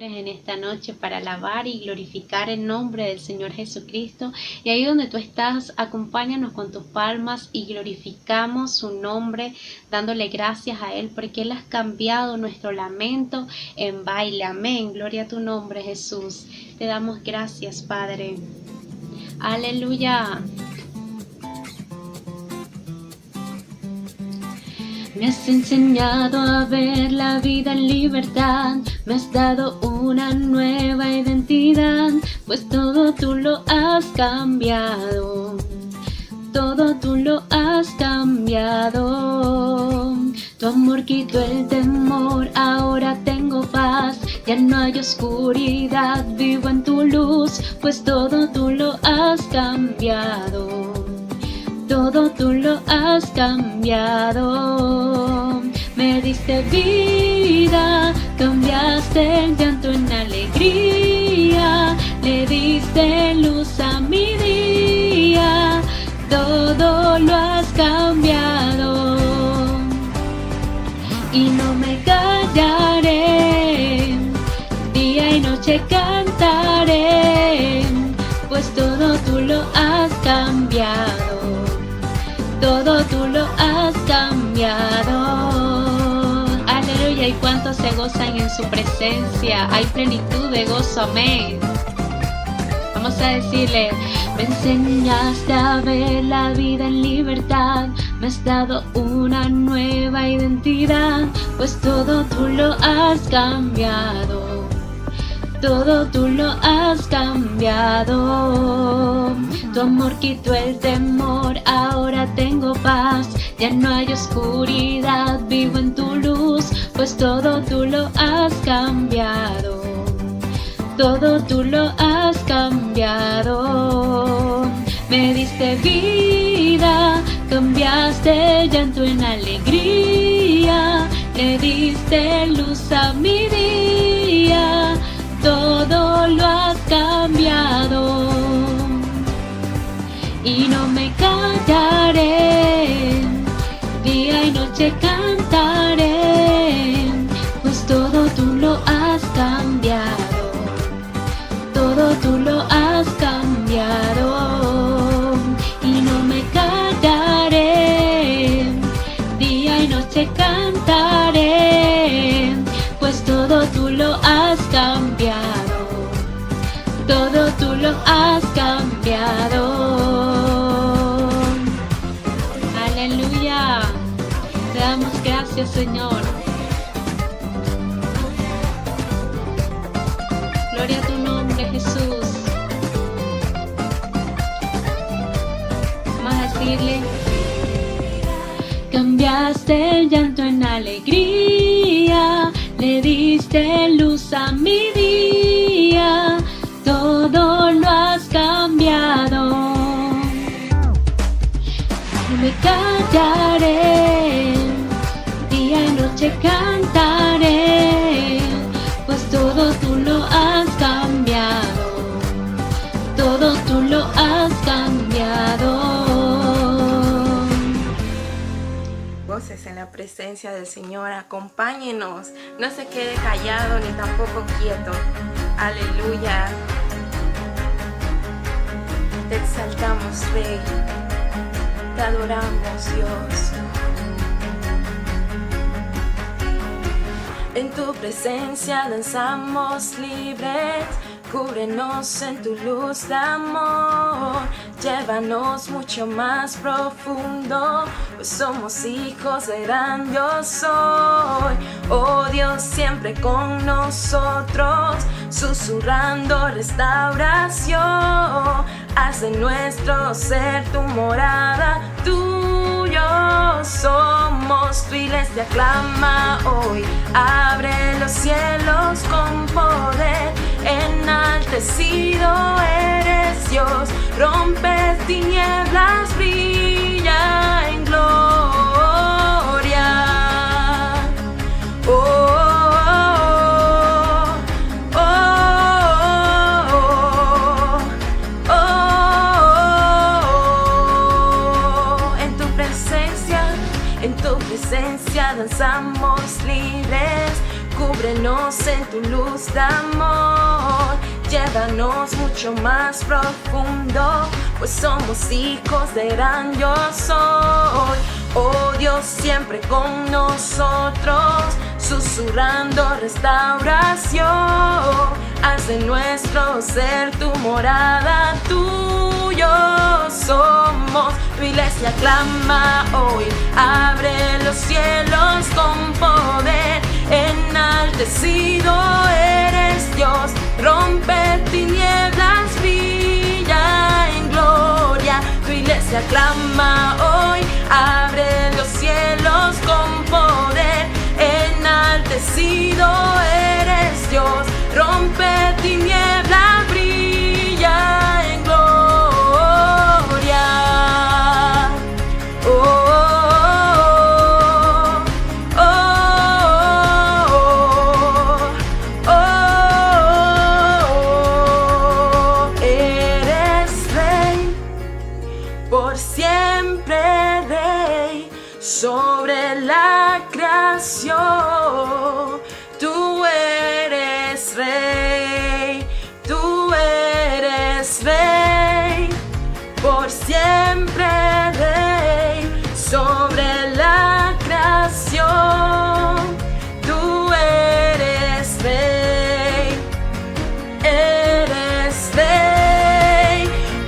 libres en esta noche para alabar y glorificar el nombre del Señor Jesucristo. Y ahí donde tú estás, acompáñanos con tus palmas y glorificamos su nombre, dándole gracias a Él porque Él ha cambiado nuestro lamento en baile. Amén. Gloria a tu nombre, Jesús. Te damos gracias, Padre. Aleluya. Me has enseñado a ver la vida en libertad, me has dado una nueva identidad, pues todo tú lo has cambiado, todo tú lo has cambiado. Tu amor quitó el temor, ahora tengo paz, ya no hay oscuridad, vivo en tu luz, pues todo tú lo has cambiado. Todo tú lo has cambiado, me diste vida, cambiaste el llanto en alegría, le diste luz a mi día, todo lo has cambiado y no me callaré, día y noche cantaré, pues todo tú lo has cambiado. Todo tú lo has cambiado. Aleluya. Y cuántos se gozan en su presencia. Hay plenitud de gozo. Amén. Vamos a decirle: me enseñaste a ver la vida en libertad, me has dado una nueva identidad, pues todo tú lo has cambiado. Todo tú lo has cambiado. Tu amor quitó el temor, ahora tengo paz, ya no hay oscuridad, vivo en tu luz, pues todo tú lo has cambiado. Todo tú lo has cambiado. Me diste vida, cambiaste el llanto en alegría, le diste luz a mi día. Todo lo has cambiado y no me callaré, día y noche cantaré, pues todo tú lo has cambiado, todo tú lo has cambiado y no me callaré, día y noche cantaré, pues todo tú lo has cambiado, todo tú lo has cambiado. Aleluya. Te damos gracias, Señor. Gloria a tu nombre, Jesús. Vamos a decirle: cambiaste el llanto en alegría, le diste luz a mi día, todo lo has cambiado. No me callaré, día y noche cantaré, pues todo tú lo has cambiado, todo tú lo has cambiado. Voces en la presencia del Señor, acompáñenos, no se quede callado ni tampoco quieto. Aleluya. Te exaltamos, Rey, te adoramos, Dios. En tu presencia danzamos libres, cúbrenos en tu luz de amor, llévanos mucho más profundo, pues somos hijos de gran yo soy. Oh Dios, siempre con nosotros, susurrando restauración, haz de nuestro ser tu morada, tuyo somos, tu iglesia clama hoy, abre los cielos con poder, enaltecido eres Dios, rompes tinieblas, brilla en gloria. En tu presencia danzamos libres, Cúbrenos en tu luz de amor, llévanos mucho más profundo, pues somos hijos de gran yo soy. Oh Dios, siempre con nosotros, susurrando restauración. Haz de nuestro ser tu morada, tuyo somos. Tu iglesia clama hoy, abre los cielos con poder. Enaltecido eres Dios, rompe tinieblas, brilla en gloria. Tu iglesia clama hoy, abre los cielos con poder. Enaltecido eres Dios, rompe tinieblas, brilla en gloria. Oh, oh, oh, oh, eres rey, por siempre rey, sobre la creación. Tú eres rey, tú eres rey, por siempre rey, sobre la creación. Tú eres rey,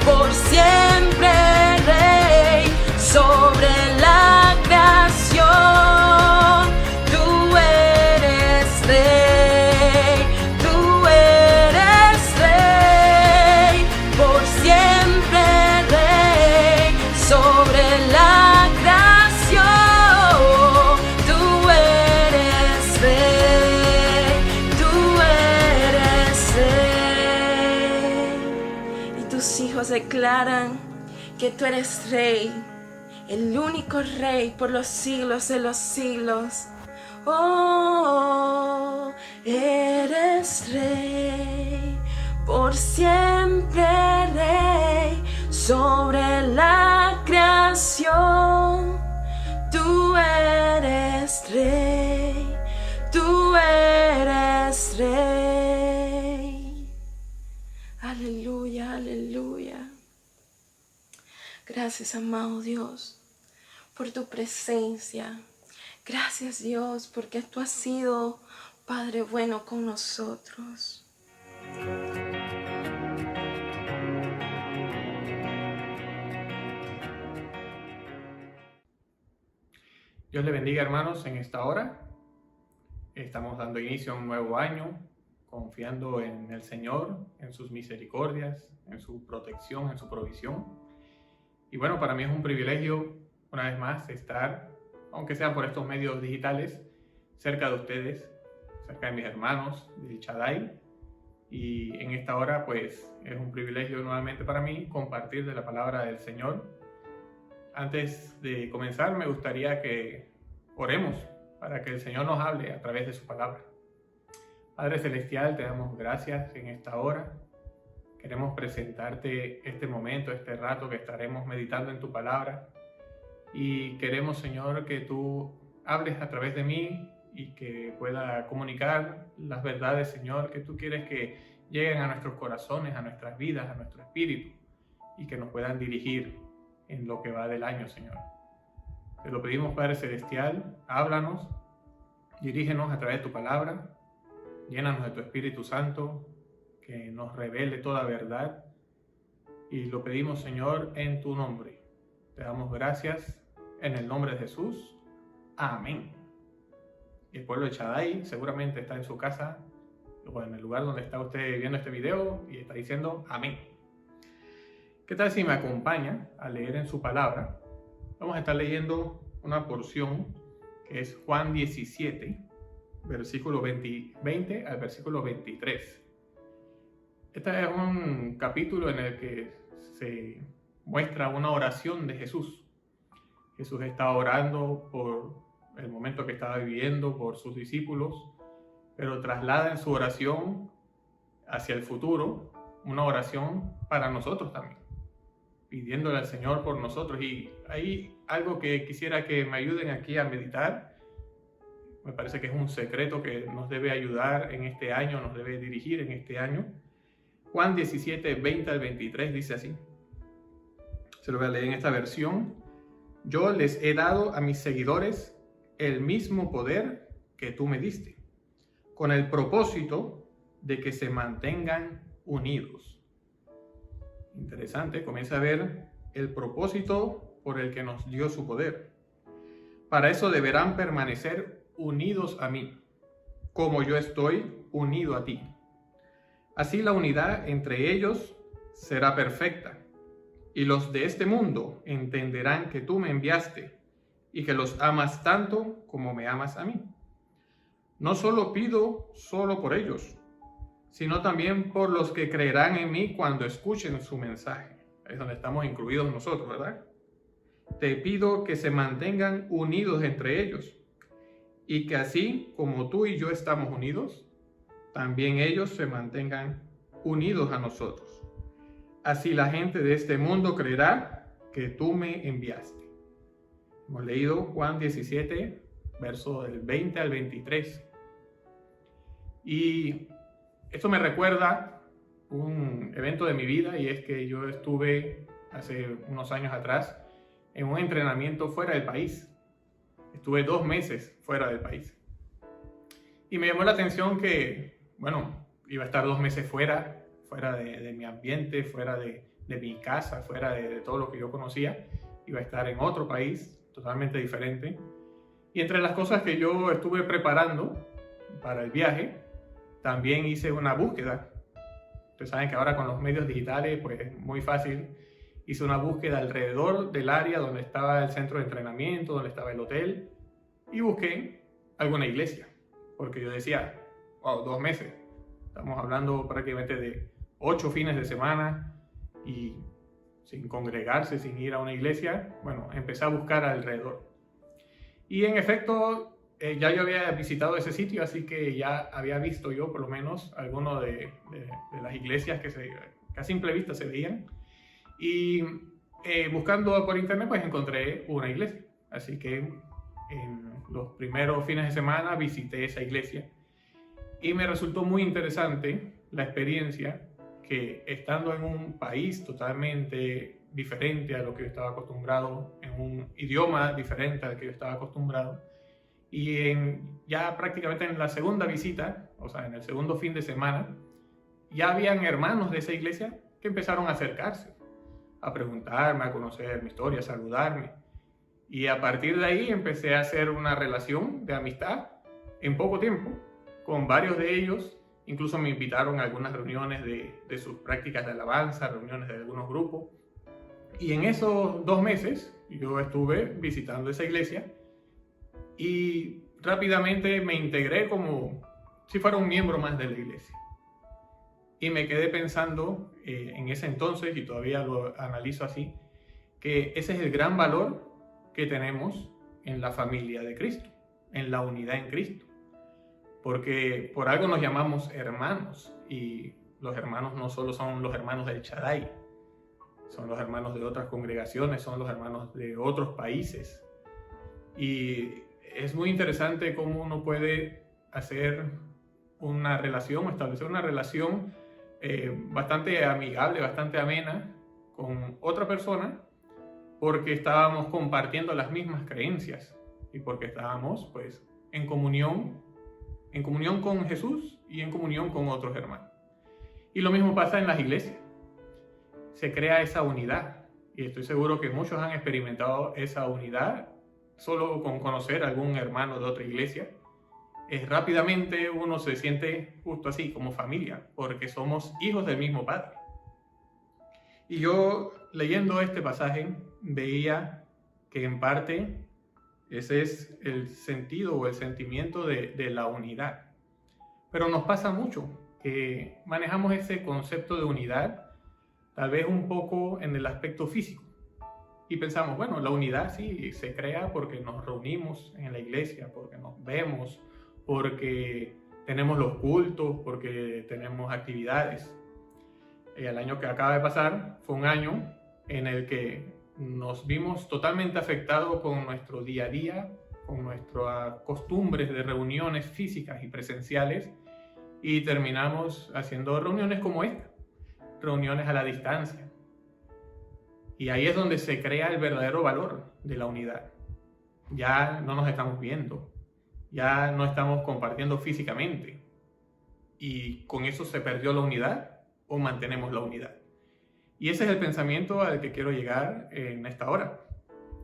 por siempre rey, sobre la creación. Tú eres rey, por siempre rey, sobre la creación. Tú eres rey, y tus hijos declaran que tú eres rey, el único rey por los siglos de los siglos. Oh, eres rey, por siempre rey, sobre la creación. Tú eres rey, tú eres rey. Aleluya, aleluya. Gracias, amado Dios, por tu presencia. Gracias, Dios, porque tú has sido Padre bueno con nosotros. Dios le bendiga, hermanos, en esta hora. Estamos dando inicio a un nuevo año, confiando en el Señor, en sus misericordias, en su protección, en su provisión. Y bueno, para mí es un privilegio, una vez más, estar, aunque sea por estos medios digitales, cerca de ustedes, cerca de mis hermanos, de Shaddai. Y en esta hora, pues, es un privilegio nuevamente para mí compartir de la palabra del Señor. Antes de comenzar, me gustaría que oremos para que el Señor nos hable a través de su palabra. Padre Celestial, te damos gracias en esta hora. Queremos presentarte este momento, este rato que estaremos meditando en tu palabra. Y queremos, Señor, que tú hables a través de mí y que pueda comunicar las verdades, Señor, que tú quieres que lleguen a nuestros corazones, a nuestras vidas, a nuestro espíritu, y que nos puedan dirigir en lo que va del año, Señor. Te lo pedimos, Padre Celestial, háblanos, dirígenos a través de tu palabra, llénanos de tu Espíritu Santo, que nos revele toda verdad, y lo pedimos, Señor, en tu nombre. Te damos gracias en el nombre de Jesús. Amén. El pueblo de Shaddai seguramente está en su casa o en el lugar donde está usted viendo este video y está diciendo amén. ¿Qué tal si me acompaña a leer en su palabra? Vamos a estar leyendo una porción que es Juan 17, versículo 20 al versículo 23. Este es un capítulo en el que se muestra una oración de Jesús. Jesús está orando por el momento que estaba viviendo, por sus discípulos, pero traslada en su oración hacia el futuro una oración para nosotros también, pidiéndole al Señor por nosotros. Y hay algo que quisiera que me ayuden aquí a meditar. me parece que es un secreto que nos debe ayudar en este año, nos debe dirigir en este año. Juan 17, 20 al 23 dice así. Se lo voy a leer en esta versión. Yo les he dado a mis seguidores el mismo poder que tú me diste, con el propósito de que se mantengan unidos. Interesante, comienza a ver el propósito por el que nos dio su poder. Para eso deberán permanecer unidos a mí, como yo estoy unido a ti. Así la unidad entre ellos será perfecta, y los de este mundo entenderán que tú me enviaste y que los amas tanto como me amas a mí. No solo pido solo por ellos, sino también por los que creerán en mí cuando escuchen su mensaje. Ahí es donde estamos incluidos nosotros, ¿verdad? Te pido que se mantengan unidos entre ellos, y que así como tú y yo estamos unidos, también ellos se mantengan unidos a nosotros. Así la gente de este mundo creerá que tú me enviaste. Hemos leído Juan 17, verso del 20 al 23. Y esto me recuerda un evento de mi vida, y es que yo estuve hace unos años atrás en un entrenamiento fuera del país. Estuve 2 meses fuera del país. Y me llamó la atención que, bueno, iba a estar 2 meses fuera de mi ambiente, fuera de mi casa, fuera de todo lo que yo conocía. Iba a estar en otro país totalmente diferente. Y entre las cosas que yo estuve preparando para el viaje, también hice una búsqueda. Ustedes saben que ahora con los medios digitales, pues es muy fácil. Hice una búsqueda alrededor del área donde estaba el centro de entrenamiento, donde estaba el hotel, y busqué alguna iglesia, porque yo decía, wow, 2 meses, estamos hablando prácticamente de 8 fines de semana, y sin congregarse, sin ir a una iglesia. Bueno, empecé a buscar alrededor. Y en efecto, ya yo había visitado ese sitio, así que ya había visto yo por lo menos algunas de las iglesias que a simple vista se veían. Y buscando por internet, pues encontré una iglesia. Así que en los primeros fines de semana visité esa iglesia. Y me resultó muy interesante la experiencia que, estando en un país totalmente diferente a lo que yo estaba acostumbrado, en un idioma diferente al que yo estaba acostumbrado, y ya prácticamente en la segunda visita, o sea, en el segundo fin de semana, ya habían hermanos de esa iglesia que empezaron a acercarse, a preguntarme, a conocer mi historia, a saludarme. Y a partir de ahí empecé a hacer una relación de amistad en poco tiempo con varios de ellos. Incluso me invitaron a algunas reuniones de sus prácticas de alabanza, reuniones de algunos grupos. Y en esos 2 meses yo estuve visitando esa iglesia y rápidamente me integré como si fuera un miembro más de la iglesia. Y me quedé pensando en ese entonces, y todavía lo analizo así, que ese es el gran valor que tenemos en la familia de Cristo, en la unidad en Cristo. Porque por algo nos llamamos hermanos, y los hermanos no solo son los hermanos del Shaddai, son los hermanos de otras congregaciones, son los hermanos de otros países. Y es muy interesante cómo uno puede hacer una relación, establecer una relación bastante amigable, bastante amena con otra persona, porque estábamos compartiendo las mismas creencias y porque estábamos pues en comunión con Jesús y en comunión con otros hermanos. Y lo mismo pasa en las iglesias. Se crea esa unidad, y estoy seguro que muchos han experimentado esa unidad solo con conocer a algún hermano de otra iglesia. Rápidamente uno se siente justo así, como familia, porque somos hijos del mismo Padre. Y yo, leyendo este pasaje, veía que en parte ese es el sentido o el sentimiento de la unidad. Pero nos pasa mucho que manejamos ese concepto de unidad tal vez un poco en el aspecto físico. Y pensamos, bueno, la unidad sí se crea porque nos reunimos en la iglesia, porque nos vemos, porque tenemos los cultos, porque tenemos actividades. El año que acaba de pasar fue un año en el que nos vimos totalmente afectados con nuestro día a día, con nuestras costumbres de reuniones físicas y presenciales, y terminamos haciendo reuniones como esta, reuniones a la distancia. Y ahí es donde se crea el verdadero valor de la unidad. Ya no nos estamos viendo, ya no estamos compartiendo físicamente, y con eso se perdió la unidad o mantenemos la unidad. Y ese es el pensamiento al que quiero llegar en esta hora,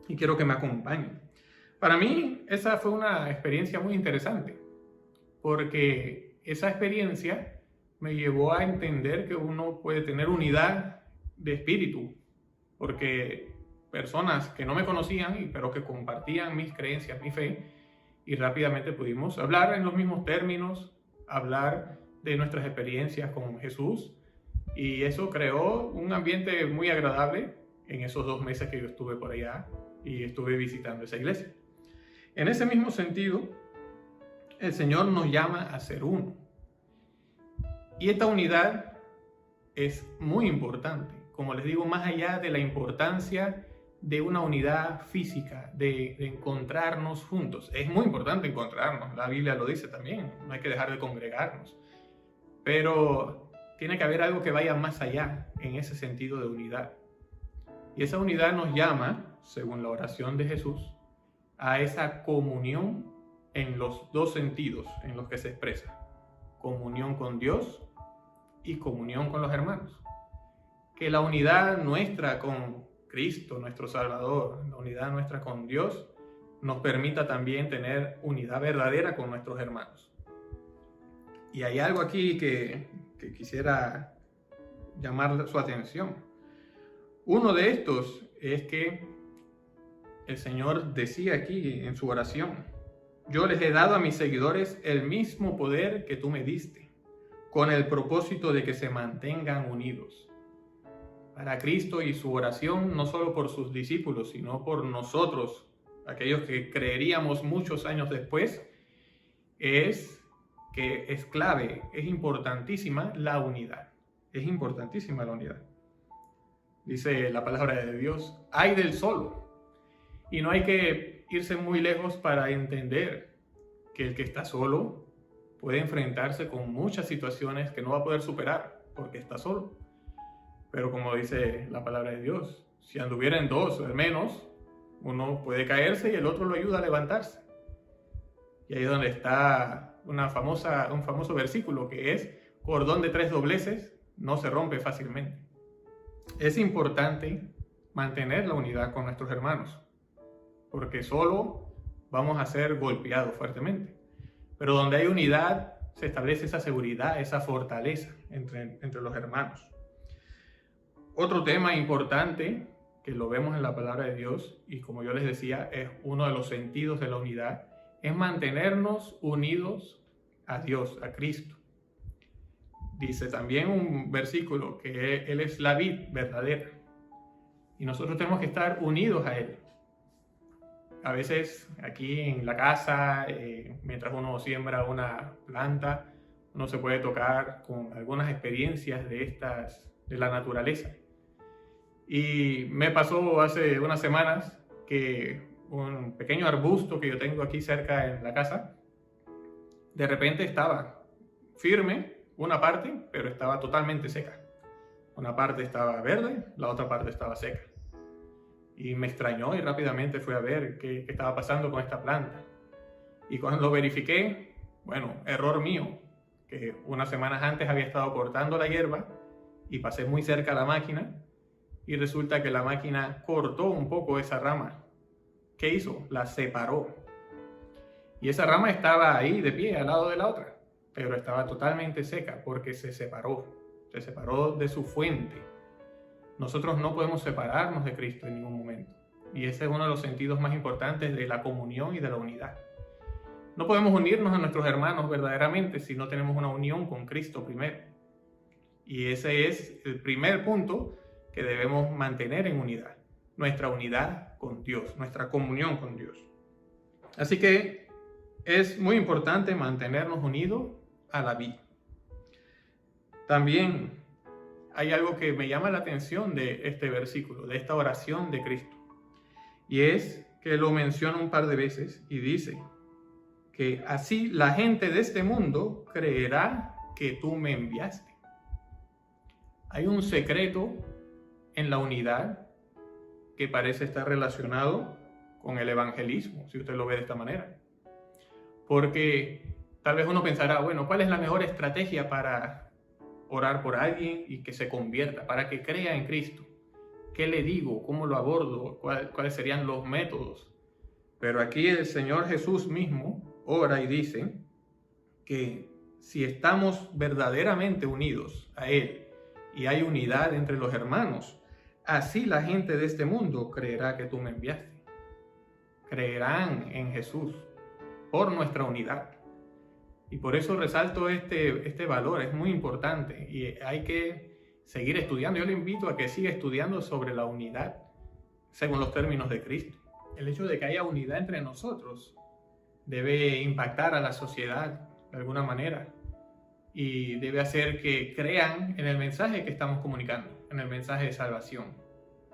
y quiero que me acompañen. Para mí esa fue una experiencia muy interesante, porque esa experiencia me llevó a entender que uno puede tener unidad de espíritu, porque personas que no me conocían, pero que compartían mis creencias, mi fe, y rápidamente pudimos hablar en los mismos términos, hablar de nuestras experiencias con Jesús, y eso creó un ambiente muy agradable en esos 2 meses que yo estuve por allá y estuve visitando esa iglesia. En ese mismo sentido, el Señor nos llama a ser uno. Y esta unidad es muy importante, como les digo, más allá de la importancia de una unidad física, de encontrarnos juntos. Es muy importante encontrarnos, la Biblia lo dice también, no hay que dejar de congregarnos. Pero tiene que haber algo que vaya más allá en ese sentido de unidad. Y esa unidad nos llama, según la oración de Jesús, a esa comunión en los 2 sentidos en los que se expresa. Comunión con Dios y comunión con los hermanos. Que la unidad nuestra con Cristo, nuestro Salvador, la unidad nuestra con Dios, nos permita también tener unidad verdadera con nuestros hermanos. Y hay algo aquí que quisiera llamar su atención. Uno de estos es que el Señor decía aquí en su oración: yo les he dado a mis seguidores el mismo poder que tú me diste, con el propósito de que se mantengan unidos. Para Cristo y su oración, no solo por sus discípulos, sino por nosotros, aquellos que creeríamos muchos años después, es que es clave, es importantísima la unidad. Es importantísima la unidad. Dice la palabra de Dios: ay del solo. Y no hay que irse muy lejos para entender que el que está solo puede enfrentarse con muchas situaciones que no va a poder superar porque está solo. Pero como dice la palabra de Dios, si anduviera en 2 o al menos, uno puede caerse y el otro lo ayuda a levantarse. Y ahí es donde está un famoso versículo que es: cordón de 3 dobleces no se rompe fácilmente. Es importante mantener la unidad con nuestros hermanos, porque solo vamos a ser golpeados fuertemente. Pero donde hay unidad se establece esa seguridad, esa fortaleza entre los hermanos. Otro tema importante que lo vemos en la palabra de Dios, y como yo les decía, es uno de los sentidos de la unidad, es mantenernos unidos a Dios, a Cristo. Dice también un versículo que Él es la vid verdadera, y nosotros tenemos que estar unidos a Él. A veces aquí en la casa, mientras uno siembra una planta, uno se puede tocar con algunas experiencias de la naturaleza. Y me pasó hace unas semanas que un pequeño arbusto que yo tengo aquí cerca en la casa, de repente estaba firme una parte, pero estaba totalmente seca. Una parte estaba verde, la otra parte estaba seca. Y me extrañó y rápidamente fui a ver qué estaba pasando con esta planta. Y cuando lo verifiqué, bueno, error mío, que unas semanas antes había estado cortando la hierba y pasé muy cerca a la máquina y resulta que la máquina cortó un poco esa rama. ¿Qué hizo? La separó. Y esa rama estaba ahí de pie al lado de la otra, pero estaba totalmente seca porque se separó de su fuente. Nosotros no podemos separarnos de Cristo en ningún momento. Y ese es uno de los sentidos más importantes de la comunión y de la unidad. No podemos unirnos a nuestros hermanos verdaderamente si no tenemos una unión con Cristo primero. Y ese es el primer punto que debemos mantener en unidad. Nuestra unidad con Dios, nuestra comunión con Dios. Así que es muy importante mantenernos unidos a la vida. También hay algo que me llama la atención de este versículo, de esta oración de Cristo. Y es que lo menciona un par de veces y dice que así la gente de este mundo creerá que tú me enviaste. Hay un secreto en la unidad que parece estar relacionado con el evangelismo, si usted lo ve de esta manera. Porque tal vez uno pensará, bueno, ¿cuál es la mejor estrategia para orar por alguien y que se convierta, para que crea en Cristo? ¿Qué le digo? ¿Cómo lo abordo? ¿Cuáles serían los métodos? Pero aquí el Señor Jesús mismo ora y dice que si estamos verdaderamente unidos a Él y hay unidad entre los hermanos, así la gente de este mundo creerá que tú me enviaste. Creerán en Jesús por nuestra unidad. Y por eso resalto este valor, es muy importante y hay que seguir estudiando. Yo le invito a que siga estudiando sobre la unidad según los términos de Cristo. El hecho de que haya unidad entre nosotros debe impactar a la sociedad de alguna manera y debe hacer que crean en el mensaje que estamos comunicando, en el mensaje de salvación.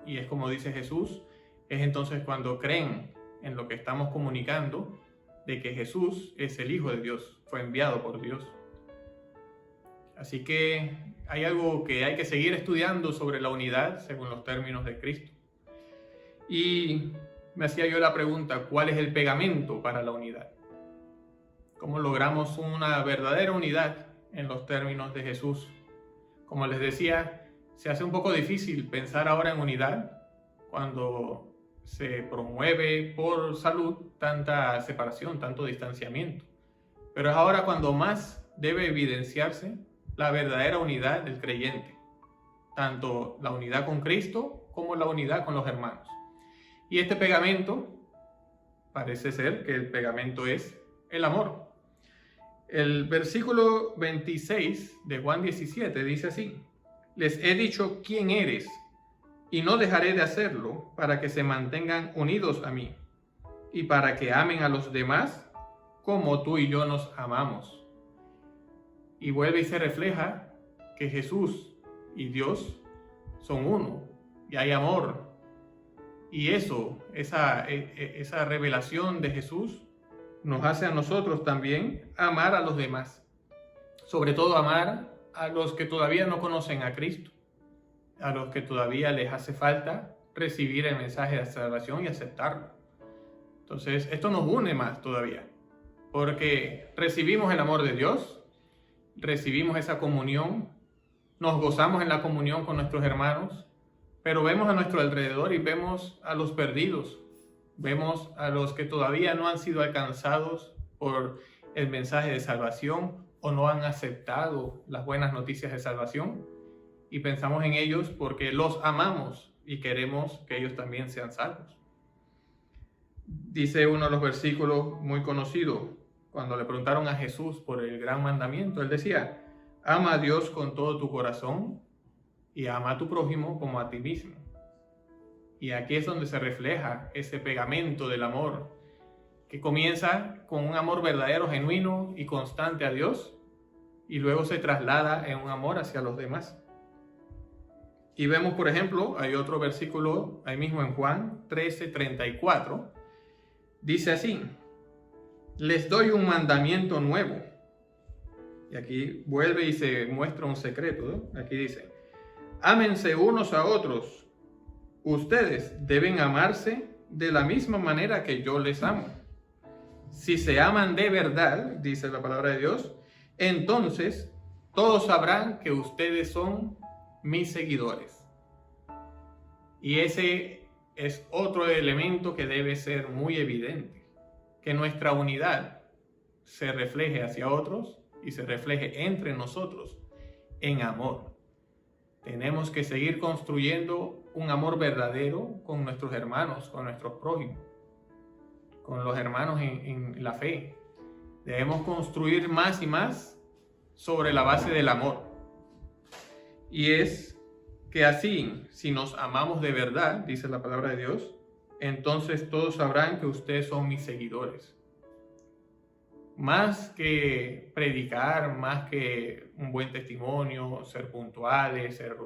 Y es como dice Jesús, es entonces cuando creen en lo que estamos comunicando, de que Jesús es el Hijo de Dios, fue enviado por Dios. Así que hay algo que hay que seguir estudiando sobre la unidad según los términos de Cristo. Y me hacía yo la pregunta, ¿cuál es el pegamento para la unidad? ¿Cómo logramos una verdadera unidad en los términos de Jesús? Como les decía, se hace un poco difícil pensar ahora en unidad cuando se promueve por salud tanta separación, tanto distanciamiento. Pero es ahora cuando más debe evidenciarse la verdadera unidad del creyente, tanto la unidad con Cristo como la unidad con los hermanos. Y este pegamento, parece ser que el pegamento es el amor. El versículo 26 de Juan 17 dice así: les he dicho quién eres, y no dejaré de hacerlo para que se mantengan unidos a mí y para que amen a los demás como tú y yo nos amamos. Y vuelve y se refleja que Jesús y Dios son uno y hay amor. Y esa revelación de Jesús nos hace a nosotros también amar a los demás. Sobre todo amar a los que todavía no conocen a Cristo, a los que todavía les hace falta recibir el mensaje de salvación y aceptarlo. Entonces, esto nos une más todavía, porque recibimos el amor de Dios, recibimos esa comunión, nos gozamos en la comunión con nuestros hermanos, pero vemos a nuestro alrededor y vemos a los perdidos, vemos a los que todavía no han sido alcanzados por el mensaje de salvación o no han aceptado las buenas noticias de salvación, y pensamos en ellos porque los amamos y queremos que ellos también sean salvos. Dice uno de los versículos muy conocidos, cuando le preguntaron a Jesús por el gran mandamiento, él decía: ama a Dios con todo tu corazón y ama a tu prójimo como a ti mismo. Y aquí es donde se refleja ese pegamento del amor, que comienza con un amor verdadero, genuino y constante a Dios, y luego se traslada en un amor hacia los demás. Y vemos, por ejemplo, hay otro versículo ahí mismo en Juan 13:34, dice así: les doy un mandamiento nuevo. Y aquí vuelve y se muestra un secreto, ¿no? Aquí dice: ámense unos a otros. Ustedes deben amarse de la misma manera que yo les amo. Si se aman de verdad, dice la palabra de Dios, entonces todos sabrán que ustedes son mis seguidores. Y ese es otro elemento que debe ser muy evidente, que nuestra unidad se refleje hacia otros y se refleje entre nosotros en amor. Tenemos que seguir construyendo un amor verdadero con nuestros hermanos, con nuestros prójimos, con los hermanos en la fe. Debemos construir más y más sobre la base del amor. Y es que así, si nos amamos de verdad, dice la palabra de Dios, entonces todos sabrán que ustedes son mis seguidores. Más que predicar, más que un buen testimonio, ser puntuales, ser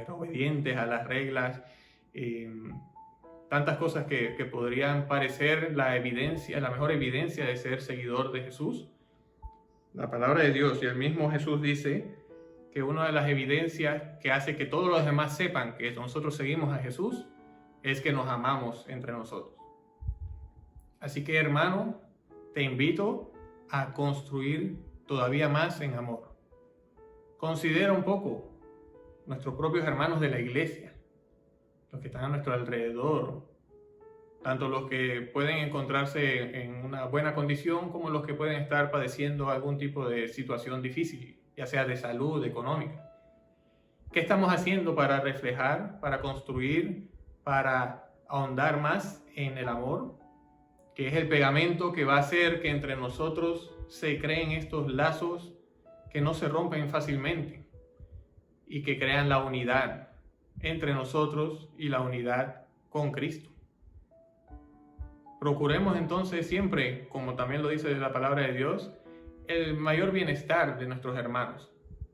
obedientes a las reglas, tantas cosas que podrían parecer la mejor evidencia de ser seguidor de Jesús. La palabra de Dios y el mismo Jesús dice que una de las evidencias que hace que todos los demás sepan que nosotros seguimos a Jesús es que nos amamos entre nosotros. Así que, hermano, te invito a construir todavía más en amor. Considera un poco nuestros propios hermanos de la iglesia, los que están a nuestro alrededor, tanto los que pueden encontrarse en una buena condición como los que pueden estar padeciendo algún tipo de situación difícil, ya sea de salud, económica. ¿Qué estamos haciendo para reflejar, para construir, para ahondar más en el amor? Que es el pegamento que va a hacer que entre nosotros se creen estos lazos que no se rompen fácilmente y que crean la unidad entre nosotros y la unidad con Cristo. Procuremos entonces siempre, como también lo dice la palabra de Dios, el mayor bienestar de nuestros hermanos.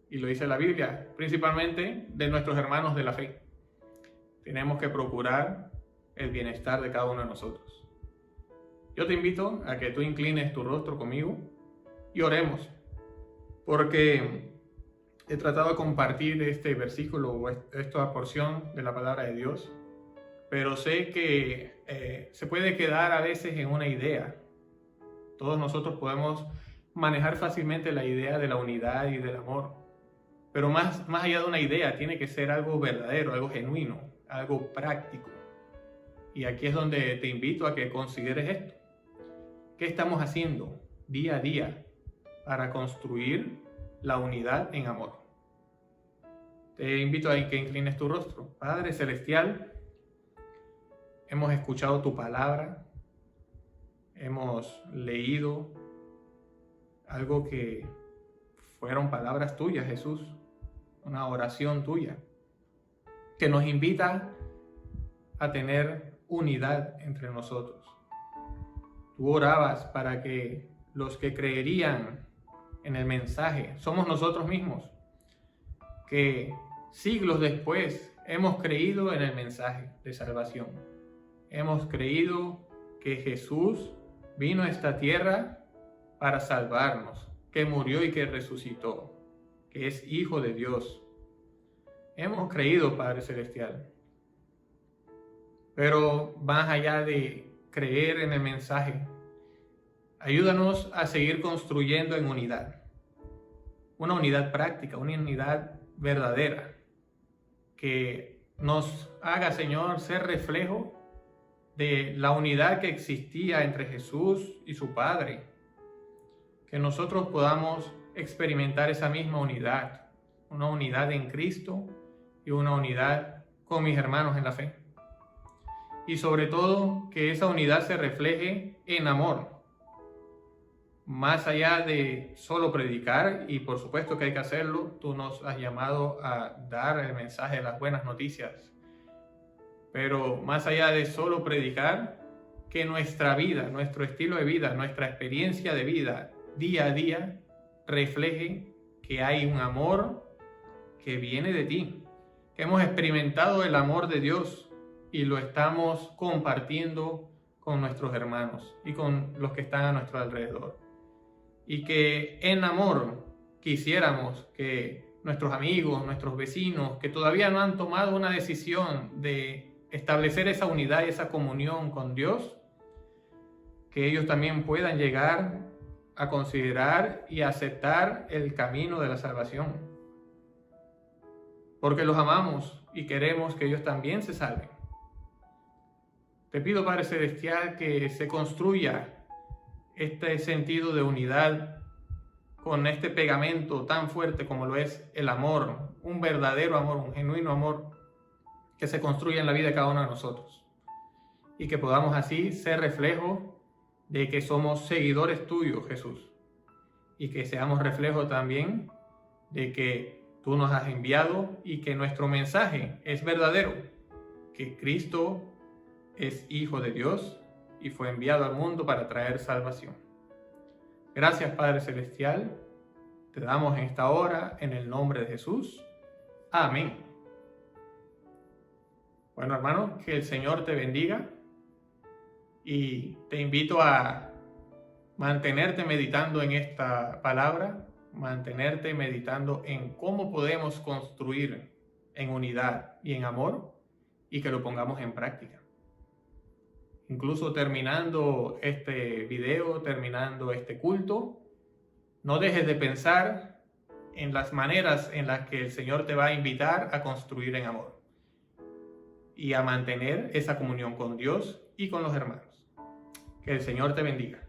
Y lo dice la Biblia, principalmente de nuestros hermanos de la fe. Tenemos que procurar el bienestar de cada uno de nosotros. Yo te invito a que tú inclines tu rostro conmigo y oremos, porque he tratado de compartir este versículo o esta porción de la palabra de Dios, pero sé que se puede quedar a veces en una idea. Todos nosotros podemos manejar fácilmente la idea de la unidad y del amor, pero más allá de una idea tiene que ser algo verdadero, algo genuino, algo práctico. Y aquí es donde te invito a que consideres esto. ¿Qué estamos haciendo día a día para construir la unidad en amor? Te invito a que inclines tu rostro. Padre Celestial, hemos escuchado tu palabra, hemos leído algo que fueron palabras tuyas, Jesús, una oración tuya, que nos invita a tener unidad entre nosotros. Tú orabas para que los que creerían en el mensaje, somos nosotros mismos, que siglos después hemos creído en el mensaje de salvación. Hemos creído que Jesús vino a esta tierra para salvarnos, que murió y que resucitó, que es Hijo de Dios. Hemos creído, Padre Celestial. Pero más allá de creer en el mensaje, ayúdanos a seguir construyendo en unidad. Una unidad práctica, una unidad verdadera, que nos haga, Señor, ser reflejo de la unidad que existía entre Jesús y su Padre. Que nosotros podamos experimentar esa misma unidad, una unidad en Cristo y una unidad con mis hermanos en la fe. Y sobre todo, que esa unidad se refleje en amor. Más allá de solo predicar, y por supuesto que hay que hacerlo, tú nos has llamado a dar el mensaje de las buenas noticias. Pero más allá de solo predicar, que nuestra vida, nuestro estilo de vida, nuestra experiencia de vida, día a día, refleje que hay un amor que viene de ti, que hemos experimentado el amor de Dios y lo estamos compartiendo con nuestros hermanos y con los que están a nuestro alrededor. Y que en amor quisiéramos que nuestros amigos, nuestros vecinos, que todavía no han tomado una decisión de establecer esa unidad y esa comunión con Dios, que ellos también puedan llegar a considerar y aceptar el camino de la salvación. Porque los amamos y queremos que ellos también se salven. Te pido, Padre Celestial, que se construya este sentido de unidad con este pegamento tan fuerte como lo es el amor, un verdadero amor, un genuino amor que se construya en la vida de cada uno de nosotros. Y que podamos así ser reflejo de que somos seguidores tuyos, Jesús. Y que seamos reflejo también de que tú nos has enviado y que nuestro mensaje es verdadero, que Cristo es Hijo de Dios y fue enviado al mundo para traer salvación. Gracias, Padre Celestial. Te damos en esta hora en el nombre de Jesús. Amén. Bueno, hermano, que el Señor te bendiga y te invito a mantenerte meditando en esta palabra, mantenerte meditando en cómo podemos construir en unidad y en amor y que lo pongamos en práctica. Incluso terminando este video, terminando este culto, no dejes de pensar en las maneras en las que el Señor te va a invitar a construir en amor y a mantener esa comunión con Dios y con los hermanos. Que el Señor te bendiga.